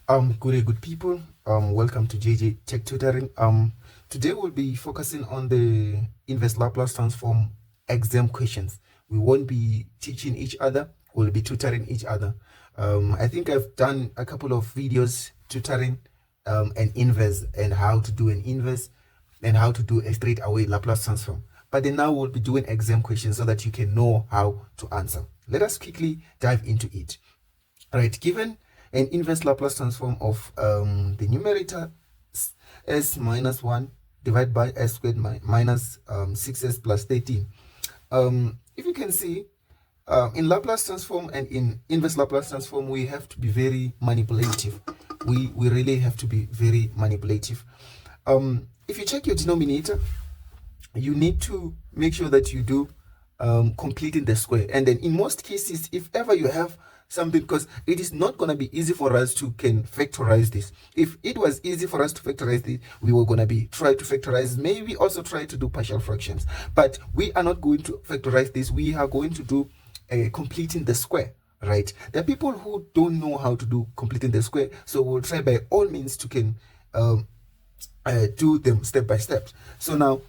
Good people. Welcome to JJ TECH TUTORING. Today we'll be focusing on the inverse Laplace transform exam questions. We won't be teaching each other. We'll be tutoring each other. I think I've done a couple of videos tutoring an inverse and how to do an inverse and how to do a straight away Laplace transform. But then now we'll be doing exam questions so that you can know how to answer. Let us quickly dive into it. All right, given an inverse Laplace transform of the numerator s minus 1 divided by s squared minus 6s plus 13. If you can see, in Laplace transform and in inverse Laplace transform, we have to be very manipulative. We really have to be very manipulative. If you check your denominator, you need to make sure that you do completing the square. And then in most cases, if ever you have something, because it is not going to be easy for us to can factorize this. If it was easy for us to factorize this, we were going to be try to factorize, maybe also try to do partial fractions, but we are not going to factorize this. We are going to do completing the square, right? There are people who don't know how to do completing the square, so we'll try by all means to can do them step by step. So now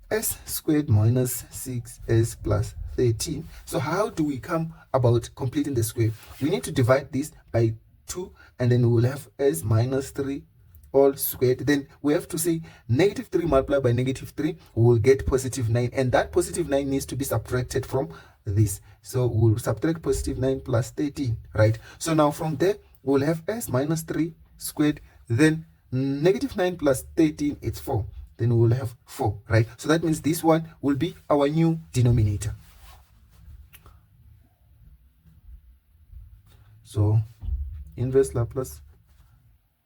s squared minus 6s plus 13. So how do we come about completing the square? We need to divide this by 2, and then we will have s minus 3 all squared. Then we have to say negative 3 multiplied by negative 3, we will get positive 9, and that positive 9 needs to be subtracted from this. So we'll subtract positive 9 plus 13, right? So now from there, we'll have s minus 3 squared, then negative 9 plus 13, it's 4. Then we will have 4, right? So that means this one will be our new denominator. So inverse Laplace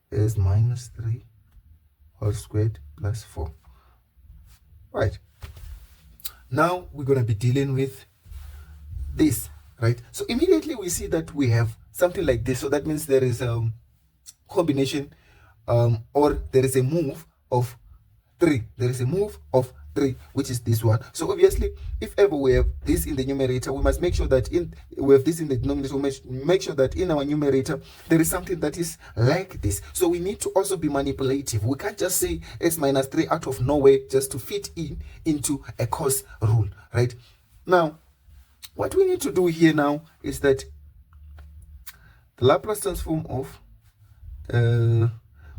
is minus 3 all squared plus 4. Right. Now we're going to be dealing with this, right? So immediately we see that we have something like this. So that means there is a combination or there is a move of 3. There is a move of 3, which is this one. So obviously, if ever we have this in the numerator, we must make sure that we have this in the denominator. We must make sure that in our numerator there is something that is like this. So we need to also be manipulative. We can't just say s minus 3 out of nowhere just to fit into a cos rule, right? Now, what we need to do here now is that the Laplace transform of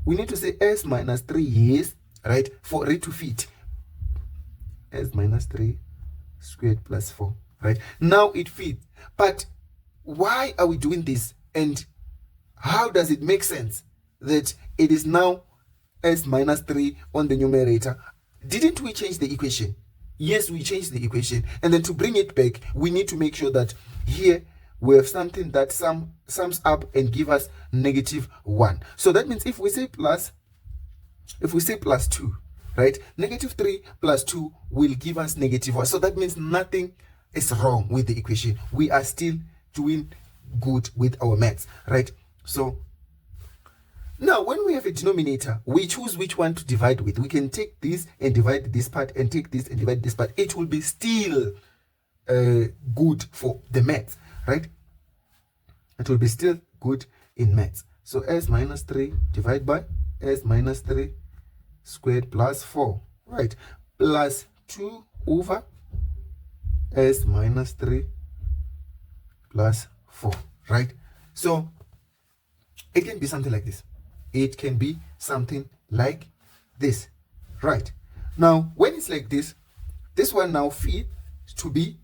we need to say s minus 3 yes, right, for it to fit s minus 3 squared plus 4, right? Now it fits. But why are we doing this, and how does it make sense that it is now s minus 3 on the numerator? Didn't we change the equation? Yes, we changed the equation, and then to bring it back, we need to make sure that here we have something that sums up and give us negative 1. So that means if we say plus 2, right, negative 3 plus 2 will give us negative 1. So that means nothing is wrong with the equation. We are still doing good with our maths, right? So now when we have a denominator, we choose which one to divide with. We can take this and divide this part, and take this and divide this part. It will be still good for the maths, right? It will be still good in maths. So s minus 3 divided by s minus 3 squared plus 4, right, plus 2 over s minus 3 plus 4, right? So it can be something like this. It can be something like this, right? Now when it's like this, this one now fits to be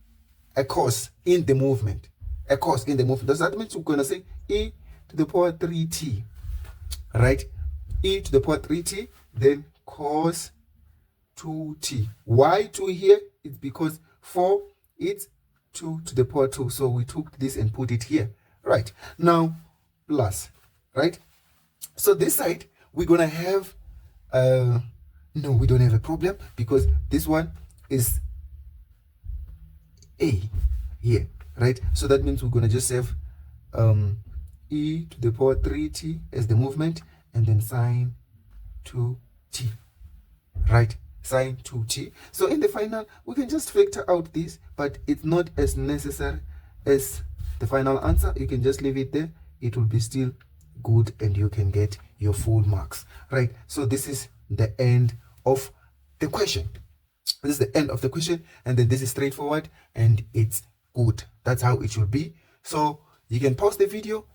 a cos in the movement. A cos in the movement. Does that mean we're going to say e to the power 3t, right? E to the power 3t, then cos 2t. Why 2 here? It's because 4, it's 2 to the power 2. So we took this and put it here, right? Now plus, right? So this side we're gonna have no, we don't have a problem, because this one is a here, right? So that means we're gonna just have e to the power 3t as the movement, and then sine 2t, right? Sine 2t. So in the final, we can just factor out this, but it's not as necessary as the final answer. You can just leave it there. It will be still good, and you can get your full marks, right? So this is the end of the question. This is the end of the question, and then this is straightforward and it's good. That's how it should be. So you can pause the video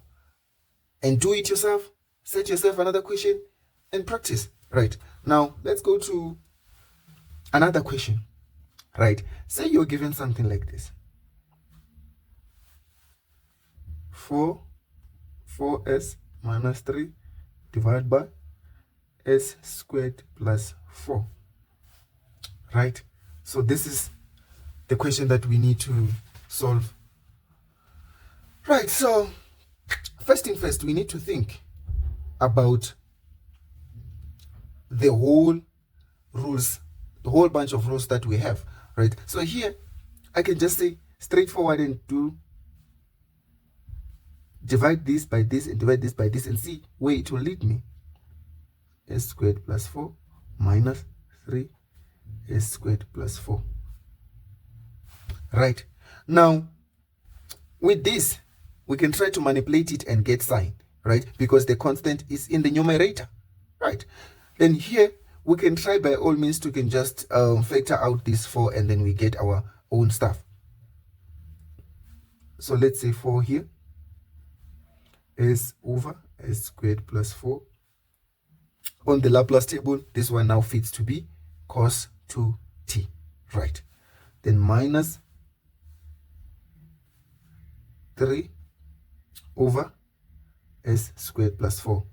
and do it yourself, set yourself another question and practice. Right, now let's go to another question. Right, say you're given something like this: 4s minus 3 divided by s squared plus 4. Right, so this is the question that we need to solve. Right, so first thing first, we need to think about the whole rules, the whole bunch of rules that we have. Right, so here I can just say straightforward and do divide this by this and divide this by this and see where it will lead me. S squared plus 4 minus 3 s squared plus 4. Right, now with this we can try to manipulate it and get sign, right, because the constant is in the numerator. Right, then here we can try by all means to can just factor out this 4 and then we get our own stuff. So let's say 4 here is over s squared plus 4. On the Laplace table, this one now fits to be cos 2t. Right, then minus 3 over s squared plus 4.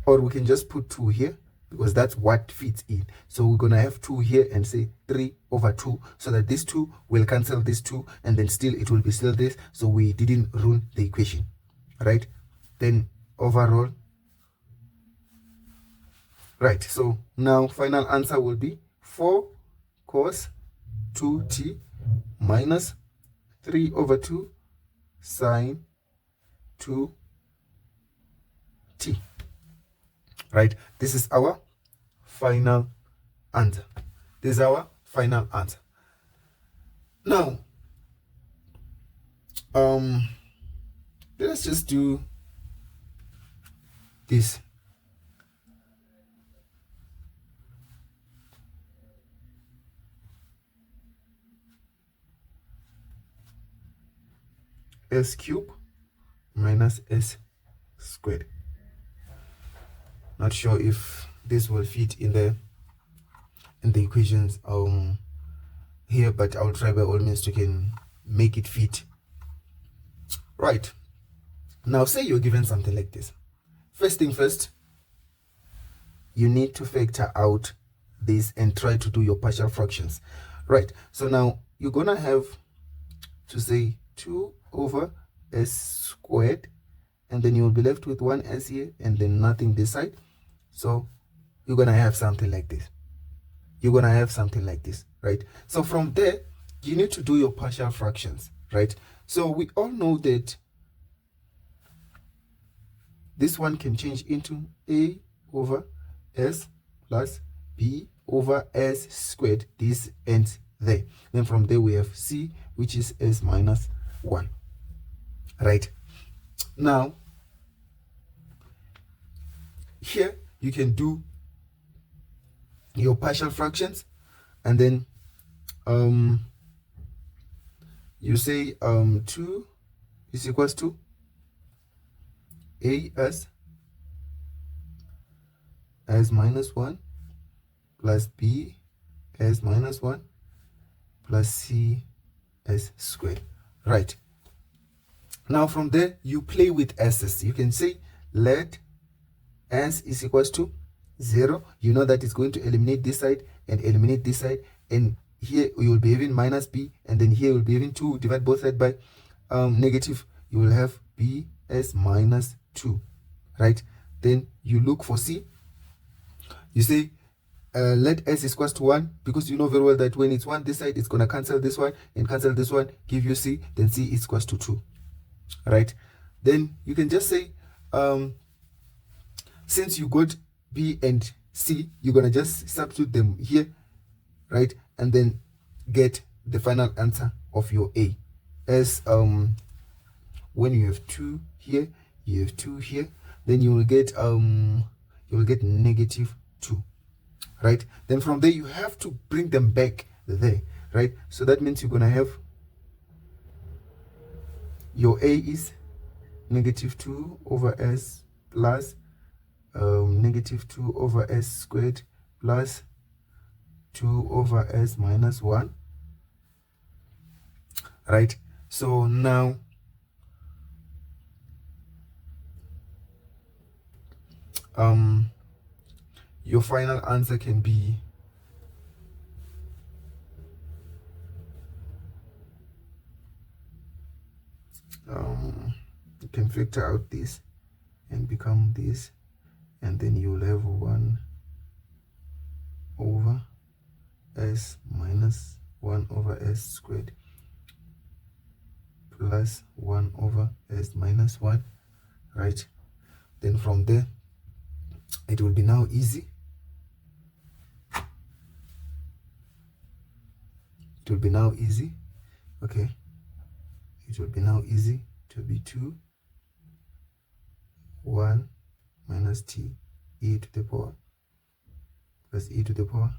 Or we can just put 2 here because that's what fits in. So we're going to have 2 here and say 3 over 2, so that this 2 will cancel this 2 and then still it will be still this. So we didn't ruin the equation. Right, then overall. Right, so now final answer will be 4 cos 2t minus 3 over 2 sine 2t. Right, this is our final answer. This is our final answer. Now let's just do this. S cube minus s squared. Not sure if this will fit in the equations here, but I'll try by all means to can make it fit. Right, now say you're given something like this. First thing first, you need to factor out this and try to do your partial fractions. Right, so now you're gonna have to say 2 over s squared, and then you will be left with 1s here and then nothing this side. So you're gonna have something like this. You're gonna have something like this, right? So from there you need to do your partial fractions, right? So we all know that this one can change into a over s plus b over s squared. This ends there. Then from there we have c, which is s minus 1. Right, now here you can do your partial fractions, and then you say 2 is equals to a as minus 1 plus b as minus 1 plus c as squared. Right, now from there you play with s's. You can say let s is equals to 0. You know that it's going to eliminate this side and eliminate this side, and here you will be having minus b, and then here you will be having 2, divide both sides by negative. You will have b as minus 2. Right, then you look for c. You say let s is equals to 1, because you know very well that when it's 1 this side, it's going to cancel this one and cancel this one, give you c, then c is equals to 2. Right, then you can just say since you got b and c, you're going to just substitute them here, right, and then get the final answer of your a. As when you have 2 here, you have 2 here, then you will get negative 2, right? Then from there you have to bring them back there, right? So that means you're gonna have your a is negative 2 over s plus negative 2 over s squared plus 2 over s minus 1, right? So now your final answer can be you can factor out this and become this, and then you'll have 1 over s minus 1 over s squared plus 1 over s minus 1, right? Then from there it will be now easy. It will be now easy, okay? It will be now easy to be 2 1 minus t e to the power plus e to the power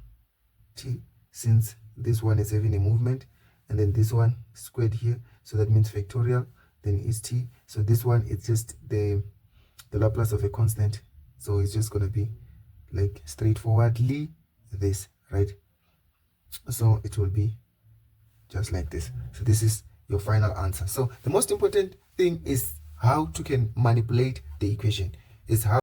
t, since this one is having a movement and then this one squared here, so that means factorial, then is t. So this one is just the Laplace of a constant, so it's just going to be like straightforwardly this, right? So it will be just like this. So this is your final answer. So the most important thing is how to can manipulate the equation, is how